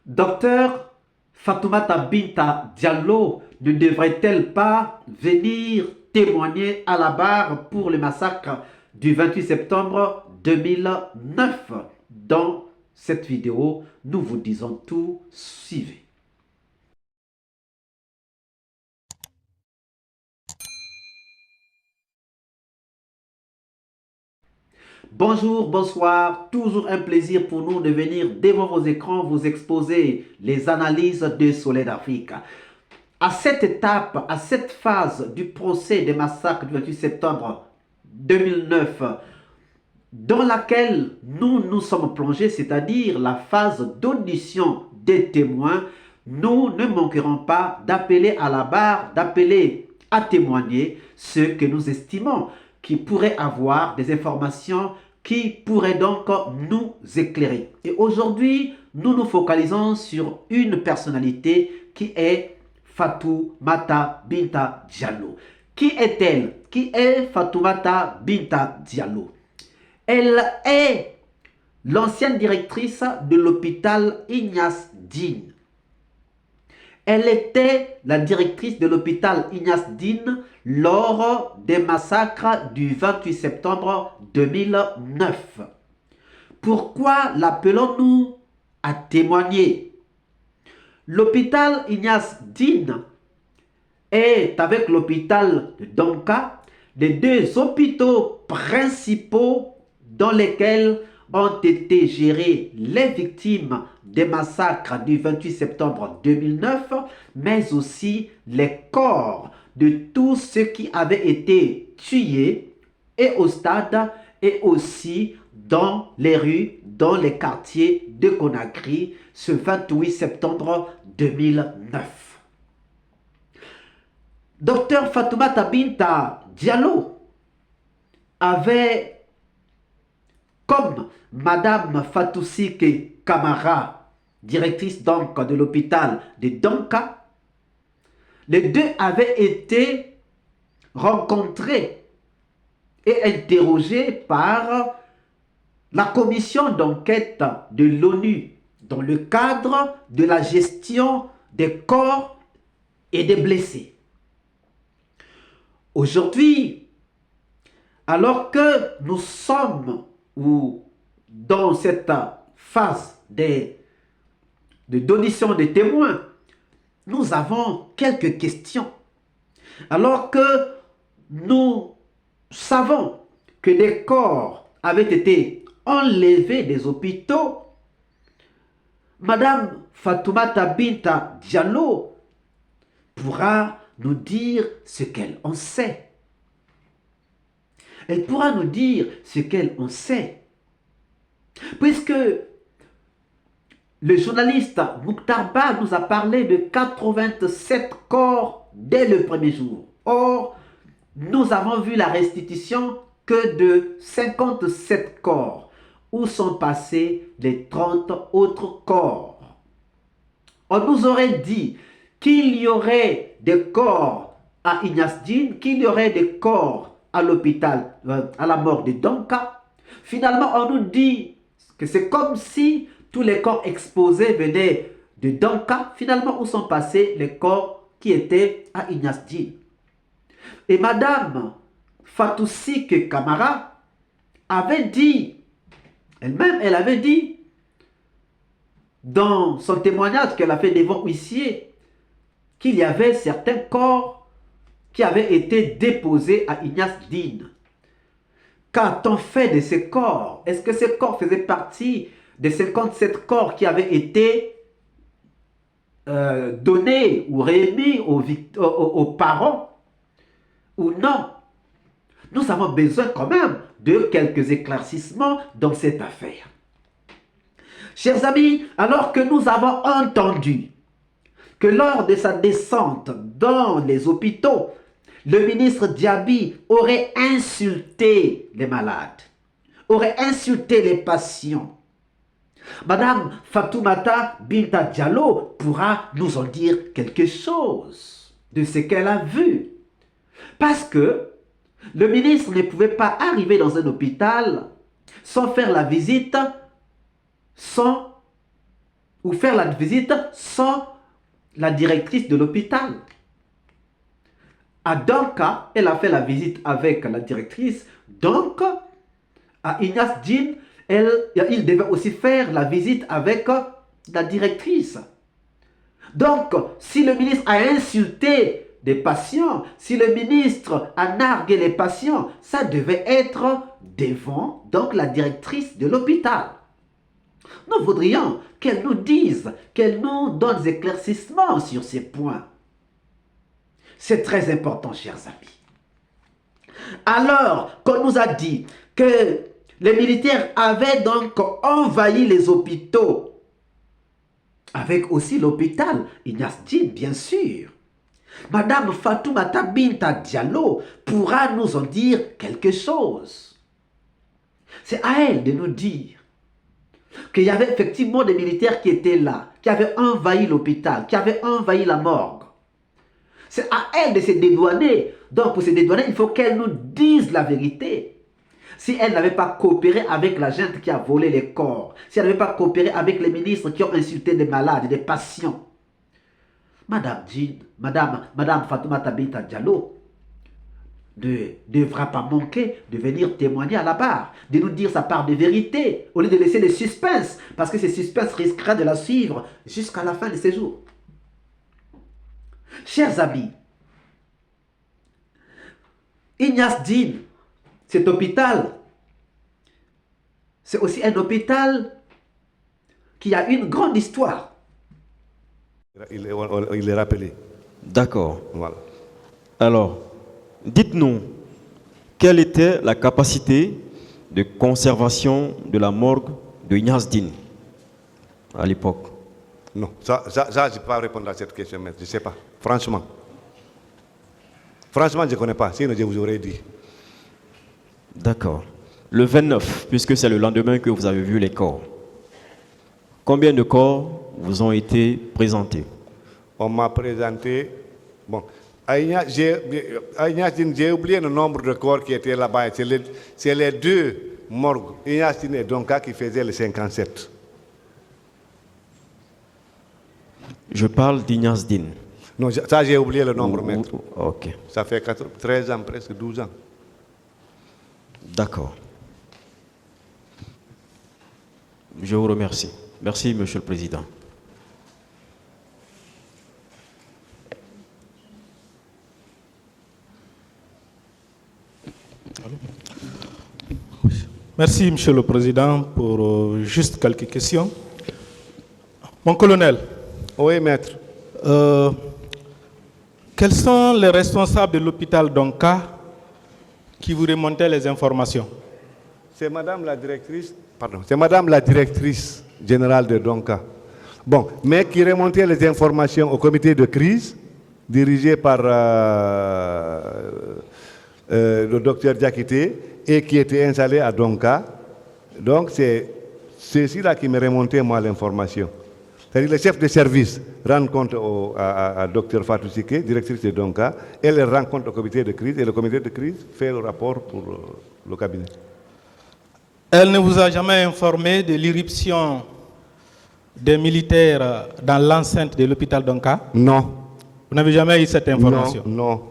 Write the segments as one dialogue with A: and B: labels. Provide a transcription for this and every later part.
A: Docteur Fatoumata Binta Diallo ne devrait-elle pas venir témoigner à la barre pour le massacre du 28 septembre 2009? Dans cette vidéo, nous vous disons tout, suivez. Bonjour, bonsoir, toujours un plaisir pour nous de venir devant vos écrans vous exposer les analyses de Soleil d'Afrique. À cette étape, à cette phase du procès des massacres du 28 septembre 2009, dans laquelle nous nous sommes plongés, c'est-à-dire la phase d'audition des témoins, nous ne manquerons pas d'appeler à la barre, d'appeler à témoigner ceux que nous estimons qui pourraient avoir des informations qui pourraient donc nous éclairer. Et aujourd'hui, nous nous focalisons sur une personnalité qui est Fatoumata Binta Diallo. Qui est-elle? Qui est Fatoumata Binta Diallo? Elle est l'ancienne directrice de l'hôpital Ignace Dine. Elle était la directrice de l'hôpital Ignace Dine lors des massacres du 28 septembre 2009. Pourquoi l'appelons-nous à témoigner? L'hôpital Ignace Dine est, avec l'hôpital de Donka, les deux hôpitaux principaux dans lesquels ont été gérées les victimes des massacres du 28 septembre 2009, mais aussi les corps de tous ceux qui avaient été tués et au stade et aussi dans les rues, dans les quartiers de Conakry ce 28 septembre 2009. Docteur Fatoumata Binta Diallo avait, comme Madame Fatousike Kamara, directrice donc de l'hôpital de Donka, les deux avaient été rencontrés et interrogés par la commission d'enquête de l'ONU dans le cadre de la gestion des corps et des blessés. Aujourd'hui, alors que nous sommes dans cette phase d'audition des témoins, nous avons quelques questions. Alors que nous savons que des corps avaient été enlevés des hôpitaux, Madame Fatoumata Binta Diallo pourra nous dire ce qu'elle en sait. Elle pourra nous dire ce qu'elle en sait. Puisque le journaliste Mokhtar Ba nous a parlé de 87 corps dès le premier jour. Or, nous avons vu la restitution que de 57 corps. Où sont passés les 30 autres corps? On nous aurait dit qu'il y aurait des corps à Ignace Dine, qu'il y aurait des corps à l'hôpital, à la mort de Donka. Finalement, on nous dit que c'est comme si tous les corps exposés venaient de Donka. Finalement, où sont passés les corps qui étaient à Ignace Dine? Et Madame Fatousike Kamara avait dit, elle-même, elle avait dit, dans son témoignage qu'elle a fait devant huissier, qu'il y avait certains corps qui avaient été déposés à Ignace Dine. Qu'a-t-on fait de ces corps? Est-ce que ces corps faisaient partie des 57 corps qui avaient été donnés ou remis aux parents ou non? Nous avons besoin quand même de quelques éclaircissements dans cette affaire. Chers amis, alors que nous avons entendu que lors de sa descente dans les hôpitaux, le ministre Diaby aurait insulté les malades, aurait insulté les patients, Madame Fatoumata Binta Diallo pourra nous en dire quelque chose de ce qu'elle a vu. Parce que le ministre ne pouvait pas arriver dans un hôpital sans faire la visite, sans ou faire la visite sans la directrice de l'hôpital. À Donka, elle a fait la visite avec la directrice. Donc, à Ignace Dine, il devait aussi faire la visite avec la directrice. Donc, si le ministre a insulté des patients, si le ministre a nargué les patients, ça devait être devant donc la directrice de l'hôpital. Nous voudrions qu'elle nous dise, qu'elle nous donne des éclaircissements sur ces points. C'est très important, chers amis. Alors qu'on nous a dit que les militaires avaient donc envahi les hôpitaux, avec aussi l'hôpital Ignace Dine, bien sûr, Madame Fatoumata Binta Diallo pourra nous en dire quelque chose. C'est à elle de nous dire qu'il y avait effectivement des militaires qui étaient là, qui avaient envahi l'hôpital, qui avaient envahi la morgue. C'est à elle de se dédouaner. Donc pour se dédouaner, il faut qu'elle nous dise la vérité. Si elle n'avait pas coopéré avec la gente qui a volé les corps, si elle n'avait pas coopéré avec les ministres qui ont insulté des malades, des patients, Madame Fatoumata Binta Diallo ne devra pas manquer de venir témoigner à la barre, de nous dire sa part de vérité, au lieu de laisser le suspense, parce que ce suspense risquera de la suivre jusqu'à la fin de ses jours. Chers amis, Ignace Dine, cet hôpital, c'est aussi un hôpital qui a une grande histoire.
B: Il est rappelé.
C: D'accord.
B: Voilà.
C: Alors, dites-nous, quelle était la capacité de conservation de la morgue de Ignace Dine à l'époque?
B: Non, ça je ne peux pas répondre à cette question, mais je ne sais pas. Franchement. Franchement, je ne connais pas, sinon je vous aurais dit.
C: D'accord. Le 29, puisque c'est le lendemain que vous avez vu les corps, combien de corps vous ont été présentés?
B: On m'a présenté... Bon, à Ignace, j'ai oublié le nombre de corps qui étaient là-bas. C'est les deux morgues, Ignace et Donka, qui faisaient les 57.
C: Je parle d'Ignace Dine.
B: Non, ça j'ai oublié le nombre, maître.
C: Ok.
B: Ça fait 13 ans, presque 12 ans.
C: D'accord. Je vous remercie. Merci, Monsieur le Président.
D: Merci, Monsieur le Président, pour juste quelques questions. Mon colonel,
B: Oui, maître.
D: quels sont les responsables de l'hôpital Donka qui vous remontaient les informations?
B: C'est Madame la directrice, c'est Madame la directrice générale de Donka. Bon, mais qui remontait les informations au comité de crise dirigé par le docteur Diakité et qui était installé à Donka. Donc c'est ceci-là qui me remontait moi l'information. C'est-à-dire le chef de service rend compte à Dr Fatou Siké, directrice de Donka, elle rend compte au comité de crise et le comité de crise fait le rapport pour le cabinet.
D: Elle ne vous a jamais informé de l'irruption des militaires dans l'enceinte de l'hôpital Donka?
B: Non.
D: Vous n'avez jamais eu cette information?
B: Non.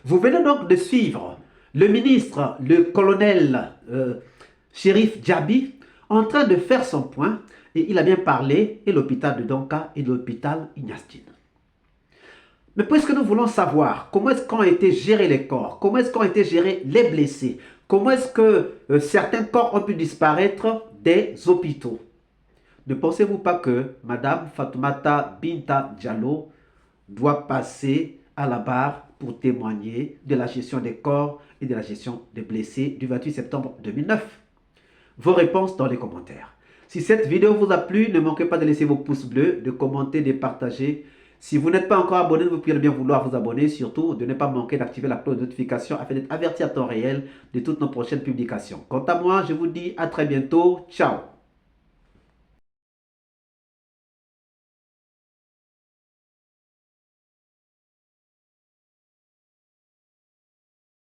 A: Vous venez donc de suivre le ministre, le colonel Chérif Djabi, en train de faire son point, et il a bien parlé de l'hôpital de Donka et de l'hôpital Ignace Dine. Mais puisque nous voulons savoir comment est-ce qu'ont été gérés les corps, comment est-ce qu'ont été gérés les blessés, comment est-ce que certains corps ont pu disparaître des hôpitaux, ne pensez-vous pas que Madame Fatoumata Binta Diallo doit passer à la barre pour témoigner de la gestion des corps et de la gestion des blessés du 28 septembre 2009? Vos réponses dans les commentaires. Si cette vidéo vous a plu, ne manquez pas de laisser vos pouces bleus, de commenter, de partager. Si vous n'êtes pas encore abonné, vous pouvez bien vouloir vous abonner. Surtout, de ne pas manquer d'activer la cloche de notification afin d'être averti à temps réel de toutes nos prochaines publications. Quant à moi, je vous dis à très bientôt. Ciao!